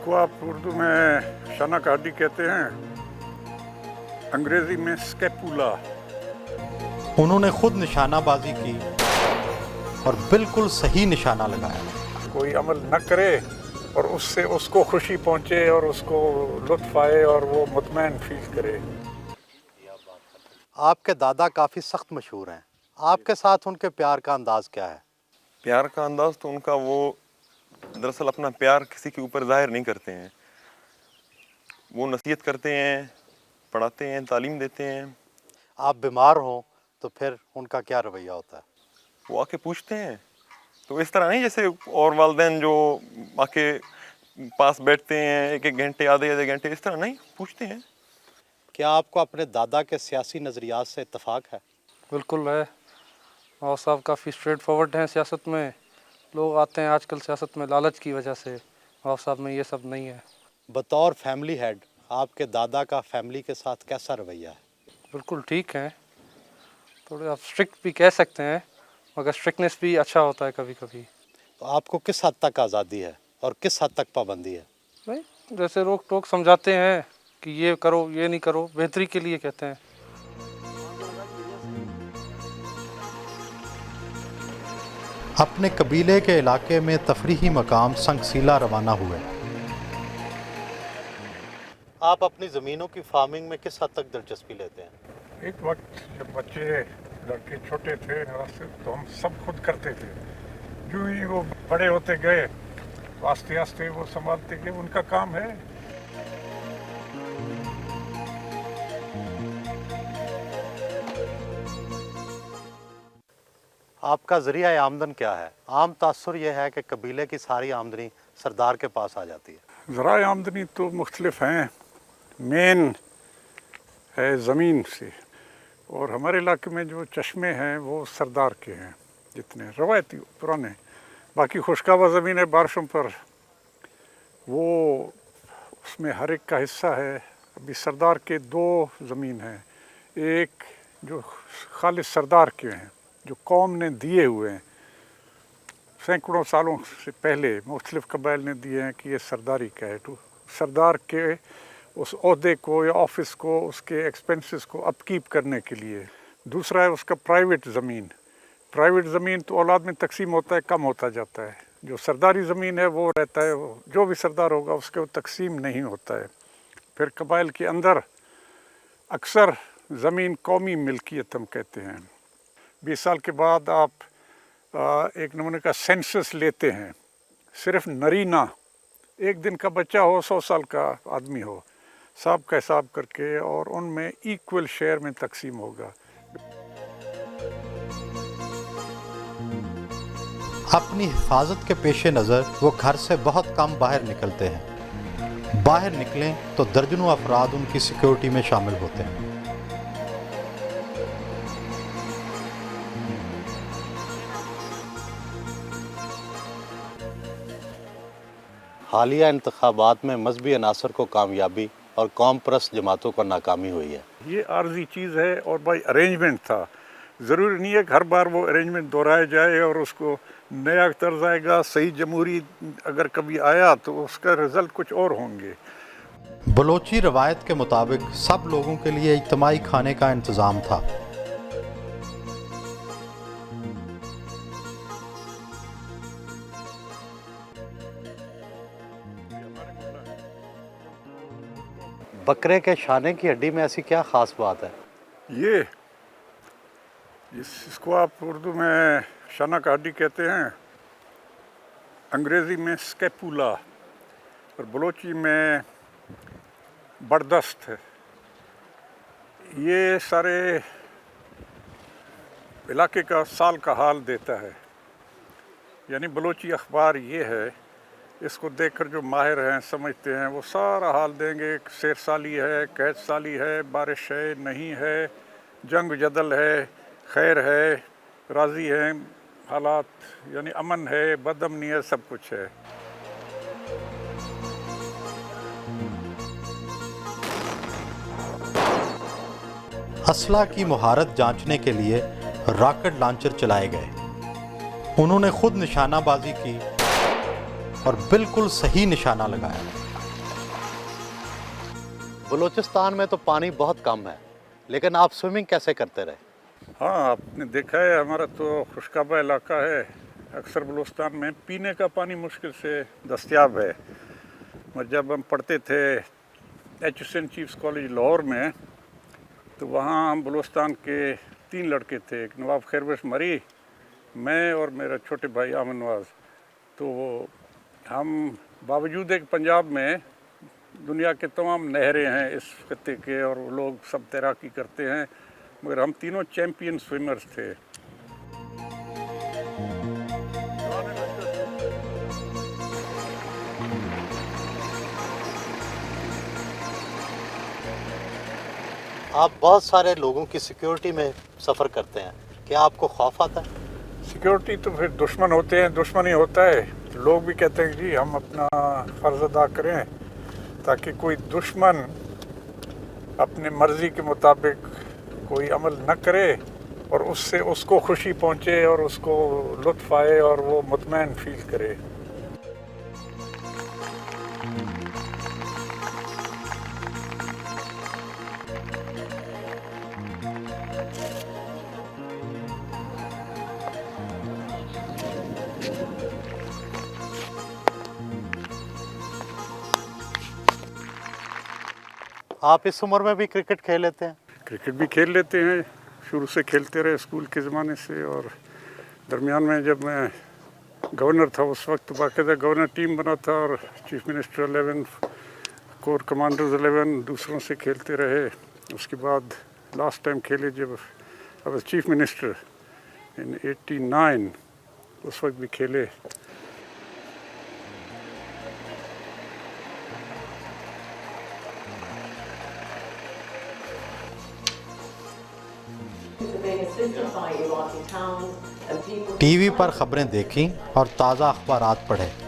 इसको आप उर्दू में शना का हड्डी कहते हैं, अंग्रेजी में स्कैपुला। उन्होंने खुद निशानाबाजी की और बिल्कुल सही निशाना लगाया। कोई अमल न करे और उससे उसको खुशी पहुंचे और उसको लुत्फ आए और वो मुतमैन फील करे। आपके दादा काफ़ी सख्त मशहूर हैं, आपके साथ उनके प्यार का अंदाज़ क्या है? प्यार का अंदाज़ तो उनका, वो दरअसल अपना प्यार किसी के ऊपर ज़ाहिर नहीं करते हैं। वो नसीहत करते हैं, पढ़ाते हैं, तालीम देते हैं। आप बीमार हों तो फिर उनका क्या रवैया होता है? वो आके पूछते हैं, तो इस तरह नहीं जैसे और वालिदैन जो आके पास बैठते हैं एक एक घंटे, आधे आधे घंटे, इस तरह नहीं, पूछते हैं। क्या आपको अपने दादा के सियासी नज़रियात से इत्तेफाक है? बिल्कुल है। और साहब काफ़ी स्ट्रेट फॉरवर्ड हैं सियासत में। लोग आते हैं आजकल सियासत में लालच की वजह से, और साहब में ये सब नहीं है। बतौर फैमिली हेड आपके दादा का फैमिली के साथ कैसा रवैया है? बिल्कुल ठीक है, थोड़े आप स्ट्रिक्ट भी कह सकते हैं, मगर स्ट्रिक्टनेस भी अच्छा होता है कभी कभी। तो आपको किस हद तक आज़ादी है और किस हद तक पाबंदी है? भाई जैसे रोक टोक समझाते हैं कि ये करो ये नहीं करो, बेहतरी के लिए कहते हैं। अपने कबीले के इलाके में तफरीही मकाम संगसीला रवाना हुए। आप अपनी ज़मीनों की फार्मिंग में किस हद तक दिलचस्पी लेते हैं? एक वक्त जब बच्चे लड़के छोटे थे तो हम सब खुद करते थे। जो ही वो बड़े होते गए तो आस्ते आस्ते वो संभालते गए, उनका काम है। आपका ज़रिया आमदन क्या है? आम तासुर यह है कि कबीले की सारी आमदनी सरदार के पास आ जाती है। ज़राए आमदनी तो मुख्तलिफ हैं, मेन है ज़मीन से, और हमारे इलाके में जो चश्मे हैं वो सरदार के हैं, जितने रवायती पुराने। बाकी खुशकाबा ज़मीन है बारिशों पर, वो उसमें हर एक का हिस्सा है। अभी सरदार के दो ज़मीन हैं, एक जो खालिस सरदार के हैं, जो कौम ने दिए हुए हैं, सैकड़ों सालों से पहले मुख्तलिफ कबाइल ने दिए हैं कि ये सरदारी का है। तो सरदार के उस ओहदे को या ऑफिस को, उसके एक्सपेंसेस को अपकीप करने के लिए। दूसरा है उसका प्राइवेट ज़मीन। प्राइवेट ज़मीन तो औलाद में तकसीम होता है, कम होता जाता है। जो सरदारी ज़मीन है वो रहता है, जो भी सरदार होगा उसके वो तकसीम नहीं होता है। फिर कबाइल के अंदर अक्सर ज़मीन कौमी मिल्कियत हम कहते हैं। 20 साल के बाद आप एक नमूने का सेंसस लेते हैं, सिर्फ नरीना, एक दिन का बच्चा हो, 100 साल का आदमी हो, सब का हिसाब करके, और उनमें इक्वल शेयर में तकसीम होगा। अपनी हिफाजत के पेश नज़र वो घर से बहुत कम बाहर निकलते हैं। बाहर निकलें तो दर्जनों अफराद उनकी सिक्योरिटी में शामिल होते हैं। हालिया इंतखाबात में मजहबी अनासर को कामयाबी और कौम परस्त जमातों को नाकामी हुई है। ये आर्जी चीज़ है और भाई अरेंजमेंट था। ज़रूरी नहीं है कि हर बार वो अरेंजमेंट दोहराया जाए और उसको नया तर्ज आएगा। सही जमहूरी अगर कभी आया तो उसका रिज़ल्ट कुछ और होंगे। बलोची रवायत के मुताबिक सब लोगों के लिए इज्तिमाई खाने का इंतज़ाम था। बकरे के शाने की हड्डी में ऐसी क्या ख़ास बात है? ये इसको आप उर्दू में शना का हड्डी कहते हैं, अंग्रेज़ी में स्कैपुला, और बलोची में बर्दस्त है। ये सारे इलाके का साल का हाल देता है। यानी बलोची अखबार ये है, इसको देखकर जो माहिर हैं, समझते हैं, वो सारा हाल देंगे। शेर साली है, कैद साली है, बारिश है, नहीं है, जंग जदल है, खैर है, राज़ी हैं, हालात यानी अमन है, बदअमनी है, सब कुछ है। असला की मुहारत जांचने के लिए रॉकेट लॉन्चर चलाए गए। उन्होंने खुद निशानाबाजी की और बिल्कुल सही निशाना लगाया। बलूचिस्तान में तो पानी बहुत कम है, लेकिन आप स्विमिंग कैसे करते रहे? हाँ, आपने देखा है हमारा तो खुशकाबा इलाका है। अक्सर बलूचिस्तान में पीने का पानी मुश्किल से दस्तयाब है। और जब हम पढ़ते थे HUSAIN चीफ्स कॉलेज लाहौर में, तो वहाँ हम बलूचिस्तान के 3 लड़के थे, एक नवाब खैरबख्श मरी, मैं और मेरा छोटे भाई आमन नवाज। तो हम बावजूद एक पंजाब में दुनिया के तमाम नहरें हैं इस खत्ते के और वो लोग सब तैराकी करते हैं, मगर हम तीनों चैम्पियन स्विमर्स थे। आप बहुत सारे लोगों की सिक्योरिटी में सफ़र करते हैं, क्या आपको खौफ आता है? सिक्योरिटी तो फिर दुश्मन होते हैं, दुश्मन ही होता है। लोग भी कहते हैं कि हम अपना फ़र्ज़ अदा करें ताकि कोई दुश्मन अपने मर्ज़ी के मुताबिक कोई अमल न करे और उससे उसको खुशी पहुँचे और उसको लुत्फ़ आए और वो मुतमईन फील करे। आप इस उम्र में भी क्रिकेट खेल लेते हैं? क्रिकेट भी खेल लेते हैं, शुरू से खेलते रहे स्कूल के ज़माने से। और दरमियान में जब मैं गवर्नर था उस वक्त बाकायदा गवर्नर टीम बना था और चीफ मिनिस्टर 11, कोर कमांडर्स 11 दूसरों से खेलते रहे। उसके बाद लास्ट टाइम खेले जब I was chief minister in 89, उस वक्त भी खेले। टीवी पर खबरें देखीं और ताज़ा अखबारात पढ़ें।